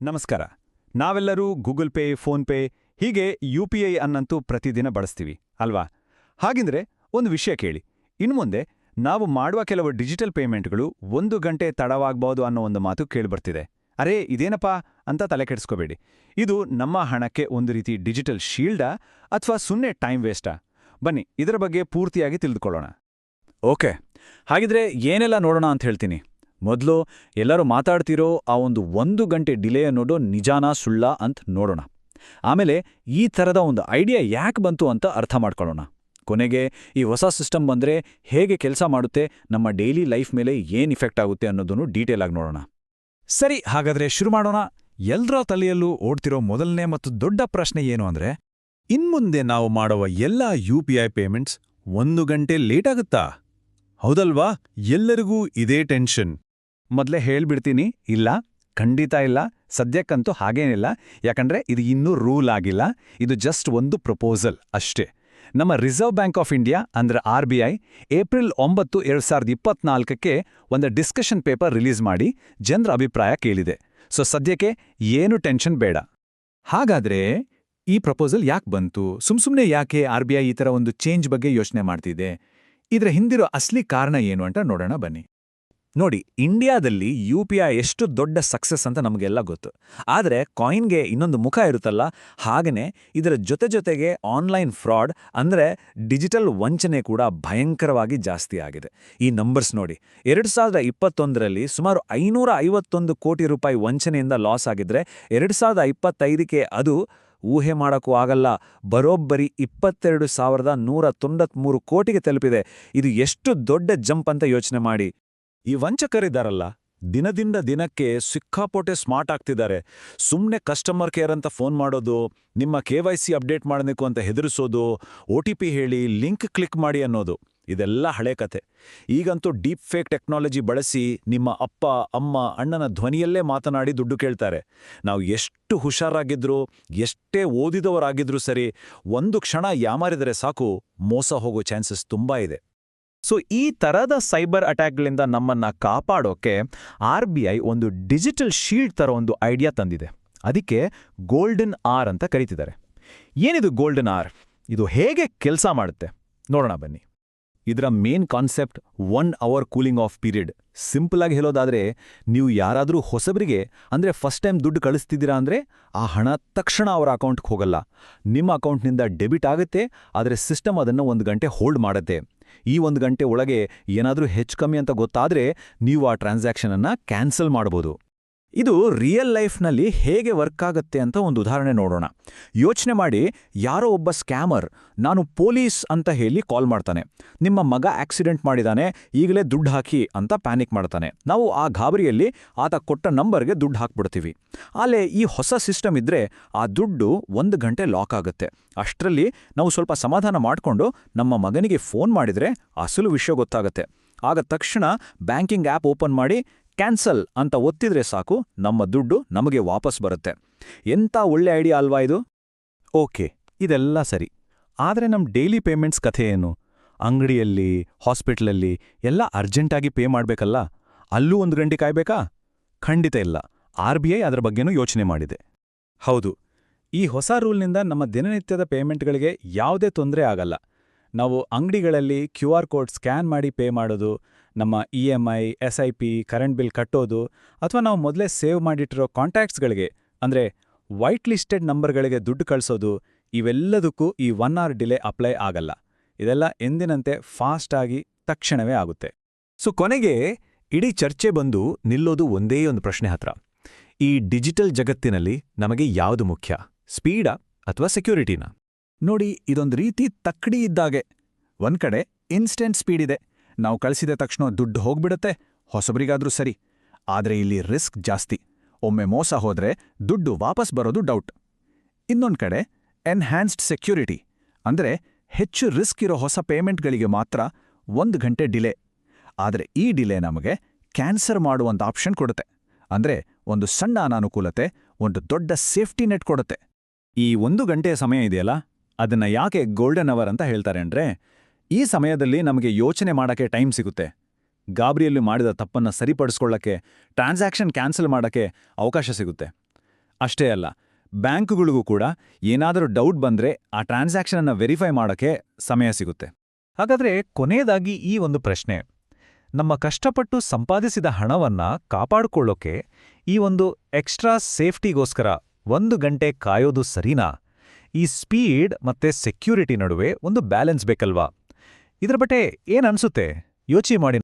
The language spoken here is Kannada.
ನಮಸ್ಕಾರ. ನಾವೆಲ್ಲರೂ ಗೂಗಲ್ ಪೇ, ಫೋನ್ ಪೇ ಹೀಗೆ UPI ಅನ್ನಂತೂ ಪ್ರತಿದಿನ ಬಳಸ್ತೀವಿ ಅಲ್ವಾ? ಹಾಗಿದ್ರೆ ಒಂದು ವಿಷಯ ಕೇಳಿ, ಇನ್ಮುಂದೆ ನಾವು ಮಾಡುವ ಕೆಲವು ಡಿಜಿಟಲ್ ಪೇಮೆಂಟ್ಗಳು 1 ಗಂಟೆ ತಡವಾಗಬಹುದು ಅನ್ನೋ ಒಂದು ಮಾತು ಕೇಳಿಬರ್ತಿದೆ. ಅರೇ ಇದೇನಪ್ಪಾ ಅಂತ ತಲೆ ಕೆಡಿಸ್ಕೋಬೇಡಿ. ಇದು ನಮ್ಮ ಹಣಕ್ಕೆ ಒಂದು ರೀತಿ ಡಿಜಿಟಲ್ ಶೀಲ್ಡಾ ಅಥವಾ ಸುಮ್ಮನೆ ಟೈಮ್ ವೇಸ್ಟಾ? ಬನ್ನಿ ಇದರ ಬಗ್ಗೆ ಪೂರ್ತಿಯಾಗಿ ತಿಳಿದುಕೊಳ್ಳೋಣ. ಓಕೆ, ಹಾಗಿದ್ರೆ ಏನೆಲ್ಲ ನೋಡೋಣ ಅಂತ ಹೇಳ್ತೀನಿ. ಮೊದಲು ಎಲ್ಲರೂ ಮಾತಾಡ್ತಿರೋ ಆ ಒಂದು ಗಂಟೆ ಡಿಲೇ ಅನ್ನೋದು ನಿಜಾನಾ ಸುಳ್ಳ ಅಂತ ನೋಡೋಣ. ಆಮೇಲೆ ಈ ಥರದ ಒಂದು ಐಡಿಯಾ ಯಾಕೆ ಬಂತು ಅಂತ ಅರ್ಥ ಮಾಡ್ಕೊಳ್ಳೋಣ. ಕೊನೆಗೆ ಈ ಹೊಸ ಸಿಸ್ಟಮ್ ಬಂದರೆ ಹೇಗೆ ಕೆಲಸ ಮಾಡುತ್ತೆ, ನಮ್ಮ ಡೈಲಿ ಲೈಫ್ ಮೇಲೆ ಏನು ಇಫೆಕ್ಟ್ ಆಗುತ್ತೆ ಅನ್ನೋದನ್ನು ಡೀಟೇಲ್ ಆಗಿ ನೋಡೋಣ. ಸರಿ, ಹಾಗಾದ್ರೆ ಶುರು ಮಾಡೋಣ. ಎಲ್ರ ತಲೆಯಲ್ಲೂ ಓಡ್ತಿರೋ ಮೊದಲನೇ ಮತ್ತು ದೊಡ್ಡ ಪ್ರಶ್ನೆ ಏನು ಅಂದ್ರೆ, ಇನ್ಮುಂದೆ ನಾವು ಮಾಡುವ ಎಲ್ಲ UPI ಪೇಮೆಂಟ್ಸ್ 1 ಗಂಟೆ ಲೇಟ್ ಆಗುತ್ತಾ? ಹೌದಲ್ವಾ? ಎಲ್ಲರಿಗೂ ಇದೇ ಟೆನ್ಷನ್. ಮೊದಲೇ ಹೇಳ್ಬಿಡ್ತೀನಿ, ಇಲ್ಲ, ಖಂಡಿತ ಇಲ್ಲ. ಸದ್ಯಕ್ಕಂತೂ ಹಾಗೇನಿಲ್ಲ. ಯಾಕಂದ್ರೆ ಇದು ಇನ್ನೂ ರೂಲ್ ಆಗಿಲ್ಲ. ಇದು ಜಸ್ಟ್ ಒಂದು ಪ್ರಪೋಸಲ್ ಅಷ್ಟೇ. ನಮ್ಮ ರಿಸರ್ವ್ ಬ್ಯಾಂಕ್ ಆಫ್ ಇಂಡಿಯಾ ಅಂದ್ರೆ RBI ಏಪ್ರಿಲ್ 9, 2024ಕ್ಕೆ ಒಂದು ಡಿಸ್ಕಷನ್ ಪೇಪರ್ ರಿಲೀಸ್ ಮಾಡಿ ಜನರ ಅಭಿಪ್ರಾಯ ಕೇಳಿದೆ. ಸೊ ಸದ್ಯಕ್ಕೆ ಏನು ಟೆನ್ಷನ್ ಬೇಡ. ಹಾಗಾದ್ರೆ ಈ ಪ್ರಪೋಸಲ್ ಯಾಕೆ ಬಂತು? ಸುಮ್ಸುಮ್ನೆ ಯಾಕೆ RBI ಈ ಥರ ಒಂದು ಚೇಂಜ್ ಬಗ್ಗೆ ಯೋಚನೆ ಮಾಡ್ತಿದೆ? ಇದರ ಹಿಂದಿರೋ ಅಸಲಿ ಕಾರಣ ಏನು ಅಂತ ನೋಡೋಣ ಬನ್ನಿ. ನೋಡಿ, ಇಂಡಿಯಾದಲ್ಲಿ UPI ಎಷ್ಟು ದೊಡ್ಡ ಸಕ್ಸಸ್ ಅಂತ ನಮಗೆಲ್ಲ ಗೊತ್ತು. ಆದರೆ ಕಾಯಿನ್ಗೆ ಇನ್ನೊಂದು ಮುಖ ಇರುತ್ತಲ್ಲ, ಹಾಗೇ ಇದರ ಜೊತೆಗೆ ಆನ್ಲೈನ್ ಫ್ರಾಡ್ ಅಂದರೆ ಡಿಜಿಟಲ್ ವಂಚನೆ ಕೂಡ ಭಯಂಕರವಾಗಿ ಜಾಸ್ತಿ ಆಗಿದೆ. ಈ ನಂಬರ್ಸ್ ನೋಡಿ, 2021ರಲ್ಲಿ ಸುಮಾರು 551 ಕೋಟಿ ರೂಪಾಯಿ ವಂಚನೆಯಿಂದ ಲಾಸ್ ಆಗಿದ್ರೆ 2025ಕ್ಕೆ ಅದು ಊಹೆ ಮಾಡೋಕ್ಕೂ ಆಗಲ್ಲ, ಬರೋಬ್ಬರಿ 22,193 ಕೋಟಿಗೆ ತಲುಪಿದೆ. ಇದು ಎಷ್ಟು ದೊಡ್ಡ ಜಂಪ್ ಅಂತ ಯೋಚನೆ ಮಾಡಿ. ಈ ವಂಚಕರಿದ್ದಾರಲ್ಲ, ದಿನದಿಂದ ದಿನಕ್ಕೆ ಸಿಕ್ಕಾಪೋಟೆ ಸ್ಮಾರ್ಟ್ ಆಗ್ತಿದ್ದಾರೆ. ಸುಮ್ಮನೆ ಕಸ್ಟಮರ್ ಕೇರ್ ಅಂತ ಫೋನ್ ಮಾಡೋದು, ನಿಮ್ಮ KYC ಅಪ್ಡೇಟ್ ಮಾಡಬೇಕು ಅಂತ ಹೆದರಿಸೋದು, OTP ಹೇಳಿ ಲಿಂಕ್ ಕ್ಲಿಕ್ ಮಾಡಿ ಅನ್ನೋದು, ಇದೆಲ್ಲ ಹಳೆ ಕತೆ. ಈಗಂತೂ ಡೀಪ್ ಫೇಕ್ ಟೆಕ್ನಾಲಜಿ ಬಳಸಿ ನಿಮ್ಮ ಅಪ್ಪ, ಅಮ್ಮ, ಅಣ್ಣನ ಧ್ವನಿಯಲ್ಲೇ ಮಾತನಾಡಿ ದುಡ್ಡು ಕೇಳ್ತಾರೆ. ನಾವು ಎಷ್ಟು ಹುಷಾರಾಗಿದ್ರೂ, ಎಷ್ಟೇ ಓದಿದವರಾಗಿದ್ರೂ ಸರಿ, ಒಂದು ಕ್ಷಣ ಯಾಮಾರಿದರೆ ಸಾಕು, ಮೋಸ ಹೋಗೋ ಚಾನ್ಸಸ್ ತುಂಬಾ ಇದೆ. ಸೊ ಈ ಥರದ ಸೈಬರ್ ಅಟ್ಯಾಕ್ಗಳಿಂದ ನಮ್ಮನ್ನ ಕಾಪಾಡೋಕೆ RBI ಒಂದು ಡಿಜಿಟಲ್ ಶೀಲ್ಡ್ ಥರ ಒಂದು ಐಡಿಯಾ ತಂದಿದೆ. ಅದಕ್ಕೆ ಗೋಲ್ಡನ್ ಆರ್ ಅಂತ ಕರೀತಿದ್ದಾರೆ. ಏನಿದು ಗೋಲ್ಡನ್ ಆರ್? ಇದು ಹೇಗೆ ಕೆಲಸ ಮಾಡುತ್ತೆ ನೋಡೋಣ ಬನ್ನಿ. ಇದರ main concept 1 hour cooling off period. Simple ಆಗಿ ಹೇಳೋದಾದ್ರೆ, ನೀವು ಯಾರಾದರೂ ಹೊಸಬರಿಗೆ ಅಂದ್ರೆ ಫಸ್ಟ್ ಟೈಮ್ ದುಡ್ಡು ಕಳಿಸ್ತಿದ್ದೀರಾ ಅಂದ್ರೆ ಆ ಹಣ ತಕ್ಷಣ ಅವರ ಅಕೌಂಟ್ಗೆ ಹೋಗಲ್ಲ. ನಿಮ್ಮ ಅಕೌಂಟ್ನಿಂದ ಡೆಬಿಟ್ ಆಗುತ್ತೆ, ಆದರೆ ಸಿಸ್ಟಮ್ ಅದನ್ನು 1 ಗಂಟೆ ಹೋಲ್ಡ್ ಮಾಡುತ್ತೆ. ಈ 1 ಗಂಟೆ ಒಳಗೆ ಏನಾದರೂ ಹೆಚ್ಚು ಕಮ್ಮಿ ಅಂತ ಗೊತ್ತಾದ್ರೆ ನೀವು ಆ ಟ್ರಾನ್ಸಾಕ್ಷನ್ ಅನ್ನ ಕ್ಯಾನ್ಸಲ್ ಮಾಡಬಹುದು. ಇದು ರಿಯಲ್ ಲೈಫ್ನಲ್ಲಿ ಹೇಗೆ ವರ್ಕ್ ಆಗುತ್ತೆ ಅಂತ ಒಂದು ಉದಾಹರಣೆ ನೋಡೋಣ. ಯೋಚನೆ ಮಾಡಿ, ಯಾರೋ ಒಬ್ಬ ಸ್ಕ್ಯಾಮರ್ ನಾನು ಪೊಲೀಸ್ ಅಂತ ಹೇಳಿ ಕಾಲ್ ಮಾಡ್ತಾನೆ. ನಿಮ್ಮ ಮಗ ಆಕ್ಸಿಡೆಂಟ್ ಮಾಡಿದಾನೆ, ಈಗಲೇ ದುಡ್ಡು ಹಾಕಿ ಅಂತ ಪ್ಯಾನಿಕ್ ಮಾಡ್ತಾನೆ. ನಾವು ಆ ಗಾಬರಿಯಲ್ಲಿ ಆತ ಕೊಟ್ಟ ನಂಬರ್ಗೆ ದುಡ್ಡು ಹಾಕ್ಬಿಡ್ತೀವಿ. ಅಲ್ಲೇ ಈ ಹೊಸ ಸಿಸ್ಟಮ್ ಇದ್ರೆ ಆ ದುಡ್ಡು 1 ಗಂಟೆ ಲಾಕ್ ಆಗುತ್ತೆ. ಅಷ್ಟರಲ್ಲಿ ನಾವು ಸ್ವಲ್ಪ ಸಮಾಧಾನ ಮಾಡಿಕೊಂಡು ನಮ್ಮ ಮಗನಿಗೆ ಫೋನ್ ಮಾಡಿದ್ರೆ ಅಸಲು ವಿಷಯ ಗೊತ್ತಾಗುತ್ತೆ. ಆಗ ತಕ್ಷಣ ಬ್ಯಾಂಕಿಂಗ್ ಆ್ಯಪ್ ಓಪನ್ ಮಾಡಿ ಕ್ಯಾನ್ಸಲ್ ಅಂತ ಒತ್ತಿದ್ರೆ ಸಾಕು, ನಮ್ಮ ದುಡ್ಡು ನಮಗೆ ವಾಪಸ್ ಬರುತ್ತೆ. ಎಂಥ ಒಳ್ಳೆ ಐಡಿಯಾ ಅಲ್ವಾ ಇದು? ಓಕೆ, ಇದೆಲ್ಲ ಸರಿ. ಆದರೆ ನಮ್ಮ ಡೈಲಿ ಪೇಮೆಂಟ್ಸ್ ಕಥೆ ಏನು? ಅಂಗಡಿಯಲ್ಲಿ, ಹಾಸ್ಪಿಟ್ಲಲ್ಲಿ ಎಲ್ಲ ಅರ್ಜೆಂಟಾಗಿ ಪೇ ಮಾಡಬೇಕಲ್ಲ, ಅಲ್ಲೂ 1 ಗಂಟೆ ಕಾಯ್ಬೇಕಾ? ಖಂಡಿತ ಇಲ್ಲ. RBI ಅದರ ಬಗ್ಗೆನೂ ಯೋಚನೆ ಮಾಡಿದೆ. ಹೌದು, ಈ ಹೊಸ ರೂಲ್ನಿಂದ ನಮ್ಮ ದಿನನಿತ್ಯದ ಪೇಮೆಂಟ್ಗಳಿಗೆ ಯಾವುದೇ ತೊಂದರೆ ಆಗಲ್ಲ. ನಾವು ಅಂಗಡಿಗಳಲ್ಲಿ QR ಕೋಡ್ ಸ್ಕ್ಯಾನ್ ಮಾಡಿ ಪೇ ಮಾಡೋದು, ನಮ್ಮ EMI, SIP, ಕರೆಂಟ್ ಬಿಲ್ ಕಟ್ಟೋದು, ಅಥವಾ ನಾವು ಮೊದಲೇ ಸೇವ್ ಮಾಡಿಟ್ಟಿರೋ ಕಾಂಟ್ಯಾಕ್ಟ್ಸ್ಗಳಿಗೆ ಅಂದರೆ ವೈಟ್ ಲಿಸ್ಟೆಡ್ ನಂಬರ್ಗಳಿಗೆ ದುಡ್ಡು ಕಳಿಸೋದು, ಇವೆಲ್ಲದಕ್ಕೂ ಈ 1 ಅವರ್ ಡಿಲೇ ಅಪ್ಲೈ ಆಗಲ್ಲ. ಇದೆಲ್ಲ ಎಂದಿನಂತೆ ಫಾಸ್ಟಾಗಿ ತಕ್ಷಣವೇ ಆಗುತ್ತೆ. ಸೊ ಕೊನೆಗೆ ಇಡೀ ಚರ್ಚೆ ಬಂದು ನಿಲ್ಲೋದು ಒಂದೇ ಒಂದು ಪ್ರಶ್ನೆ ಹತ್ರ. ಈ ಡಿಜಿಟಲ್ ಜಗತ್ತಿನಲ್ಲಿ ನಮಗೆ ಯಾವುದು ಮುಖ್ಯ, ಸ್ಪೀಡಾ ಅಥವಾ ಸೆಕ್ಯೂರಿಟಿನಾ? ನೋಡಿ, ಇದೊಂದು ರೀತಿ ತಕ್ಕಡಿ ಇದ್ದಾಗೆ. ಒಂದ್ ಕಡೆ ಇನ್ಸ್ಟೆಂಟ್ ಸ್ಪೀಡ್ ಇದೆ, ನಾವು ಕಳಿಸಿದ ತಕ್ಷಣ ದುಡ್ಡು ಹೋಗ್ಬಿಡುತ್ತೆ, ಹೊಸಬರಿಗಾದ್ರೂ ಸರಿ. ಆದರೆ ಇಲ್ಲಿ ರಿಸ್ಕ್ ಜಾಸ್ತಿ. ಒಮ್ಮೆ ಮೋಸ ಹೋದ್ರೆ ದುಡ್ಡು ವಾಪಸ್ ಬರೋದು ಡೌಟ್. ಇನ್ನೊಂದ್ ಕಡೆ ಎನ್ಹ್ಯಾನ್ಸ್ಡ್ ಸೆಕ್ಯೂರಿಟಿ ಅಂದ್ರೆ ಹೆಚ್ಚು ರಿಸ್ಕ್ ಇರೋ ಹೊಸ ಪೇಮೆಂಟ್ಗಳಿಗೆ ಮಾತ್ರ 1 ಗಂಟೆ ಡಿಲೇ. ಆದರೆ ಈ ಡಿಲೇ ನಮಗೆ ಕ್ಯಾನ್ಸಲ್ ಮಾಡುವಂಥ ಆಪ್ಷನ್ ಕೊಡುತ್ತೆ. ಅಂದ್ರೆ ಒಂದು ಸಣ್ಣ ಅನಾನುಕೂಲತೆ ಒಂದು ದೊಡ್ಡ ಸೇಫ್ಟಿ ನೆಟ್ ಕೊಡುತ್ತೆ. ಈ 1 ಗಂಟೆಯ ಸಮಯ ಇದೆಯಲ್ಲ, ಅದನ್ನ ಯಾಕೆ ಗೋಲ್ಡನ್ ಅವರ್ ಅಂತ ಹೇಳ್ತಾರೆ ಅಂದ್ರೆ, ಈ ಸಮಯದಲ್ಲಿ ನಮಗೆ ಯೋಚನೆ ಮಾಡೋಕ್ಕೆ ಟೈಮ್ ಸಿಗುತ್ತೆ. ಗಾಬರಿಯಲ್ಲಿ ಮಾಡಿದ ತಪ್ಪನ್ನ ಸರಿಪಡಿಸ್ಕೊಳ್ಳಕ್ಕೆ, ಟ್ರಾನ್ಸಾಕ್ಷನ್ ಕ್ಯಾನ್ಸಲ್ ಮಾಡೋಕ್ಕೆ ಅವಕಾಶ ಸಿಗುತ್ತೆ. ಅಷ್ಟೇ ಅಲ್ಲ, ಬ್ಯಾಂಕ್ಗಳಿಗೂ ಕೂಡ ಏನಾದರೂ ಡೌಟ್ ಬಂದ್ರೆ ಆ ಟ್ರಾನ್ಸಾಕ್ಷನ್ ಅನ್ನ ವೆರಿಫೈ ಮಾಡೋಕ್ಕೆ ಸಮಯ ಸಿಗುತ್ತೆ. ಹಾಗಾದ್ರೆ ಕೊನೆಯದಾಗಿ ಈ ಒಂದು ಪ್ರಶ್ನೆ, ನಮ್ಮ ಕಷ್ಟಪಟ್ಟು ಸಂಪಾದಿಸಿದ ಹಣವನ್ನ ಕಾಪಾಡಿಕೊಳ್ಳೋಕೆ ಈ ಒಂದು ಎಕ್ಸ್ಟ್ರಾ ಸೇಫ್ಟಿಗೋಸ್ಕರ 1 ಗಂಟೆ ಕಾಯೋದು ಸರಿನಾ? ಈ ಸ್ಪೀಡ್ ಮತ್ತೆ ಸೆಕ್ಯೂರಿಟಿ ನಡುವೆ ಒಂದು ಬ್ಯಾಲೆನ್ಸ್ ಬೇಕಲ್ವಾ? ಇದ್ರ ಬಗ್ಗೆ ಏನನ್ಸುತ್ತೆ? ಯೋಚನೆ ಮಾಡಿ.